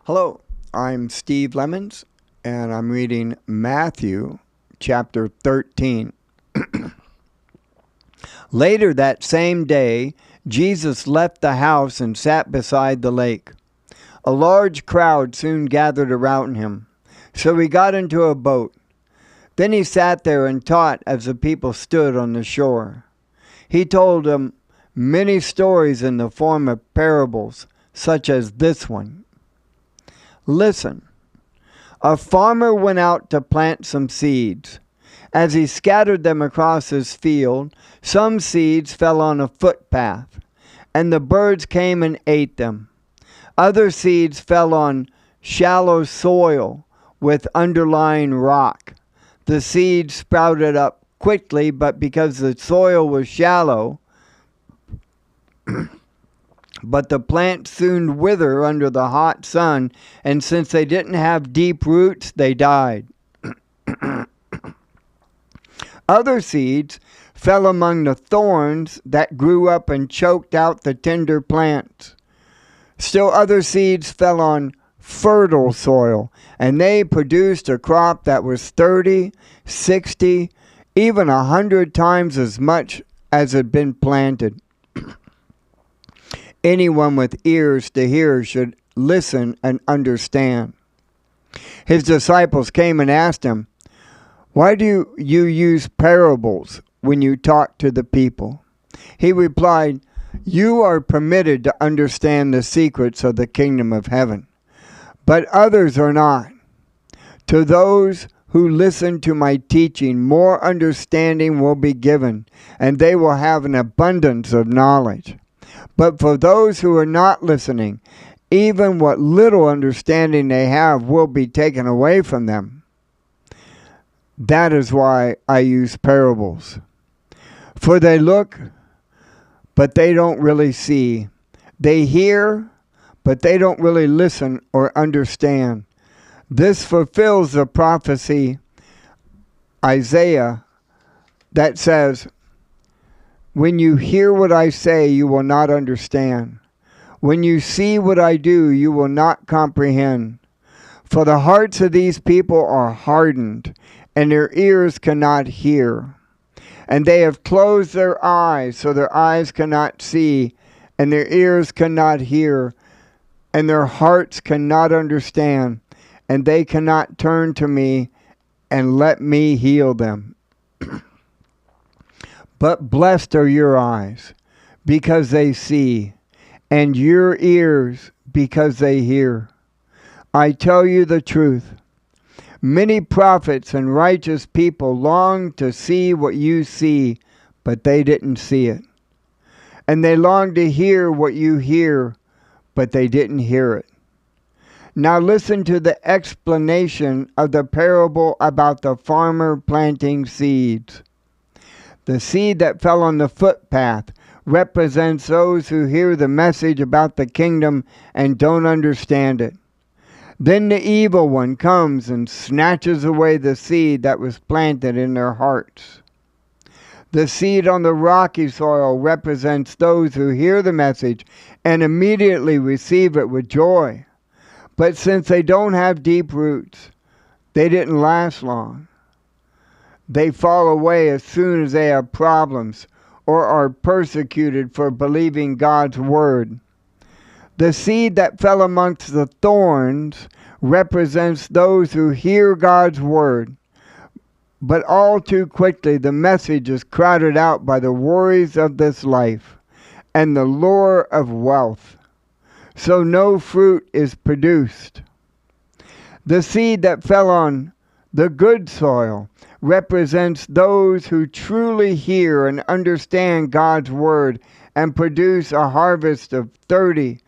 Hello, I'm Steve Lemons, and I'm reading Matthew chapter 13. Later that same day, Jesus left the house and sat beside the lake. A large crowd soon gathered around him, so he got into a boat. Then he sat there and taught as the people stood on the shore. He told them many stories in the form of parables, such as this one. Listen, a farmer went out to plant some seeds. As he scattered them across his field, some seeds fell on a footpath, and the birds came and ate them. Other seeds fell on shallow soil with underlying rock. The seeds sprouted up quickly, but because the soil was shallow, but the plants soon wither under the hot sun, and since they didn't have deep roots, they died. Other seeds fell among the thorns that grew up and choked out the tender plants. Still other seeds fell on fertile soil, and they produced a crop that was 30, 60, even 100 times as much as had been planted. Anyone with ears to hear should listen and understand. His disciples came and asked him, "Why do you use parables when you talk to the people?" He replied, "You are permitted to understand the secrets of the kingdom of heaven, but others are not. To those who listen to my teaching, more understanding will be given, and they will have an abundance of knowledge. But for those who are not listening, even what little understanding they have will be taken away from them. That is why I use parables. For they look, but they don't really see. They hear, but they don't really listen or understand. This fulfills the prophecy, Isaiah, that says, 'When you hear what I say, you will not understand. When you see what I do, you will not comprehend. For the hearts of these people are hardened, and their ears cannot hear. And they have closed their eyes, so their eyes cannot see, and their ears cannot hear, and their hearts cannot understand, and they cannot turn to me and let me heal them.' But blessed are your eyes, because they see, and your ears, because they hear. I tell you the truth. Many prophets and righteous people longed to see what you see, but they didn't see it. And they longed to hear what you hear, but they didn't hear it. Now listen to the explanation of the parable about the farmer planting seeds. The seed that fell on the footpath represents those who hear the message about the kingdom and don't understand it. Then the evil one comes and snatches away the seed that was planted in their hearts. The seed on the rocky soil represents those who hear the message and immediately receive it with joy. But since they don't have deep roots, they didn't last long. They fall away as soon as they have problems or are persecuted for believing God's word. The seed that fell amongst the thorns represents those who hear God's word, but all too quickly the message is crowded out by the worries of this life and the lure of wealth, so no fruit is produced. The seed that fell on the good soil represents those who truly hear and understand God's word and produce a harvest of 30,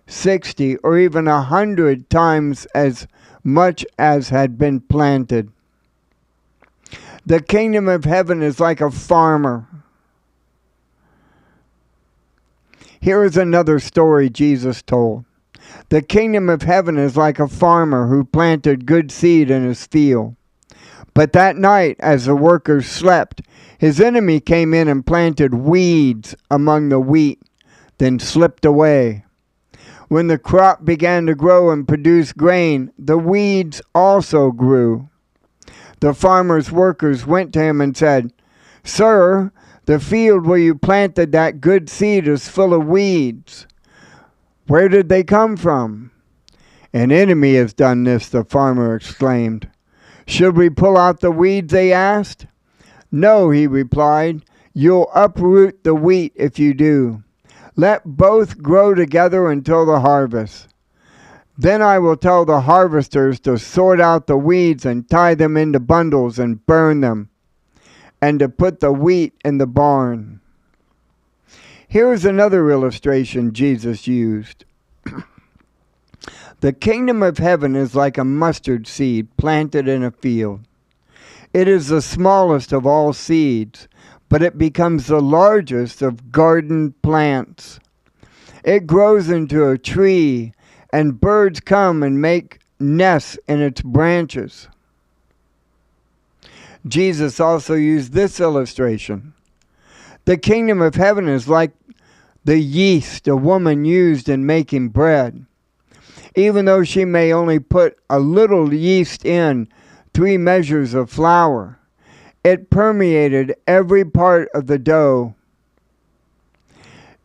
60, or even 100 times as much as had been planted. The kingdom of heaven is like a farmer. Here is another story Jesus told. The kingdom of heaven is like a farmer who planted good seed in his field. But that night, as the workers slept, his enemy came in and planted weeds among the wheat, then slipped away. When the crop began to grow and produce grain, the weeds also grew. The farmer's workers went to him and said, "Sir, the field where you planted that good seed is full of weeds. Where did they come from?" "An enemy has done this," the farmer exclaimed. "Should we pull out the weeds?" they asked. "No," he replied. "You'll uproot the wheat if you do. Let both grow together until the harvest. Then I will tell the harvesters to sort out the weeds and tie them into bundles and burn them, and to put the wheat in the barn." Here is another illustration Jesus used. The kingdom of heaven is like a mustard seed planted in a field. It is the smallest of all seeds, but it becomes the largest of garden plants. It grows into a tree, and birds come and make nests in its branches. Jesus also used this illustration. The kingdom of heaven is like the yeast a woman used in making bread. Even though she may only put a little yeast in 3 measures of flour, it permeated every part of the dough.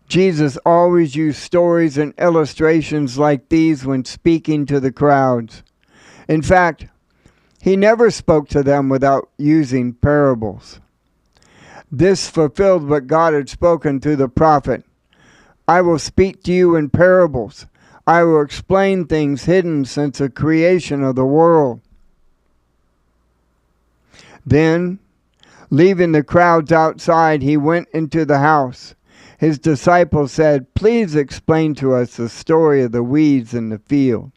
Jesus always used stories and illustrations like these when speaking to the crowds. In fact, he never spoke to them without using parables. This fulfilled what God had spoken through the prophet. "I will speak to you in parables. I will explain things hidden since the creation of the world." Then, leaving the crowds outside, he went into the house. His disciples said, "Please explain to us the story of the weeds in the field."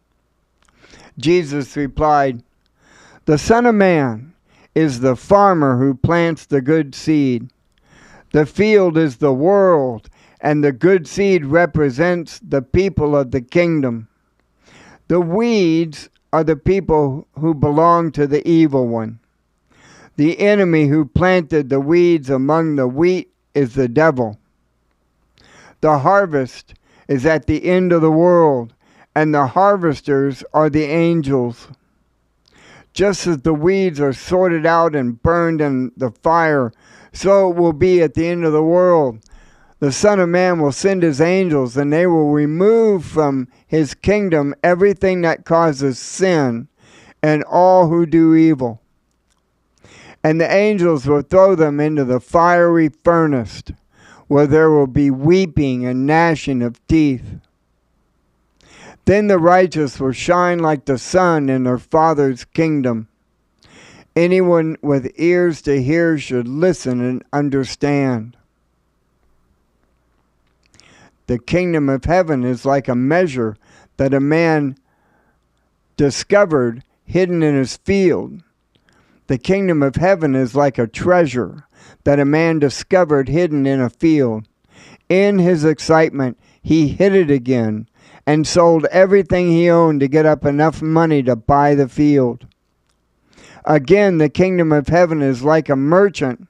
Jesus replied, "The Son of Man is the farmer who plants the good seed. The field is the world, and the good seed represents the people of the kingdom. The weeds are the people who belong to the evil one. The enemy who planted the weeds among the wheat is the devil. The harvest is at the end of the world, and the harvesters are the angels. Just as the weeds are sorted out and burned in the fire, so it will be at the end of the world. The Son of Man will send his angels, and they will remove from his kingdom everything that causes sin and all who do evil. And the angels will throw them into the fiery furnace, where there will be weeping and gnashing of teeth. Then the righteous will shine like the sun in their Father's kingdom. Anyone with ears to hear should listen and understand. The kingdom of heaven is like a measure that a man discovered hidden in his field. The kingdom of heaven is like a treasure that a man discovered hidden in a field. In his excitement, he hid it again and sold everything he owned to get up enough money to buy the field. Again, the kingdom of heaven is like a merchant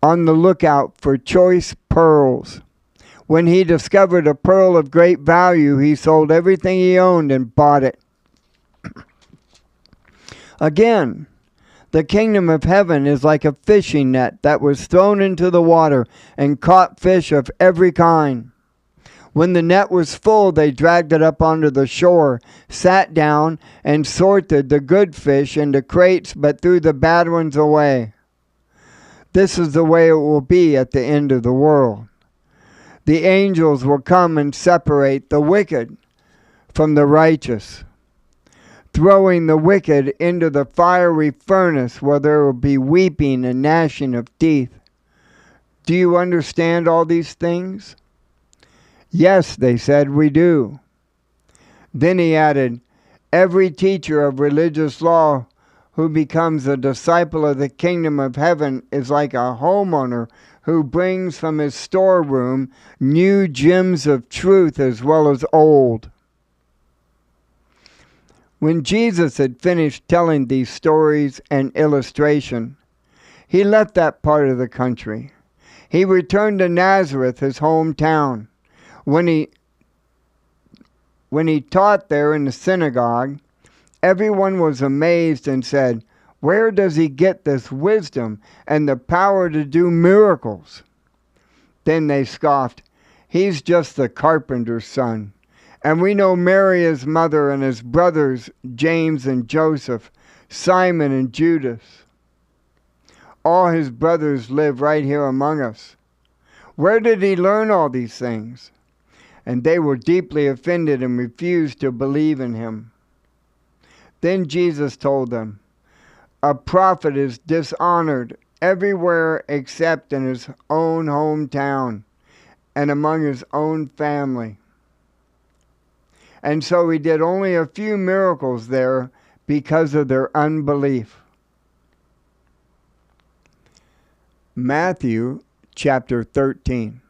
on the lookout for choice pearls. When he discovered a pearl of great value, he sold everything he owned and bought it. Again, the kingdom of heaven is like a fishing net that was thrown into the water and caught fish of every kind. When the net was full, they dragged it up onto the shore, sat down, and sorted the good fish into crates, but threw the bad ones away. This is the way it will be at the end of the world. The angels will come and separate the wicked from the righteous, throwing the wicked into the fiery furnace where there will be weeping and gnashing of teeth. Do you understand all these things? Yes, they said, we do. Then he added, every teacher of religious law who becomes a disciple of the kingdom of heaven is like a homeowner who brings from his storeroom new gems of truth as well as old. When Jesus had finished telling these stories and illustration, he left that part of the country. He returned to Nazareth, his hometown. When he when he taught there in the synagogue, everyone was amazed and said, "Where does he get this wisdom and the power to do miracles?" Then they scoffed, "He's just the carpenter's son. And we know Mary his mother and his brothers James and Joseph, Simon and Judas. All his brothers live right here among us. Where did he learn all these things?" And they were deeply offended and refused to believe in him. Then Jesus told them, "A prophet is dishonored everywhere except in his own hometown and among his own family." And so he did only a few miracles there because of their unbelief. Matthew chapter 13.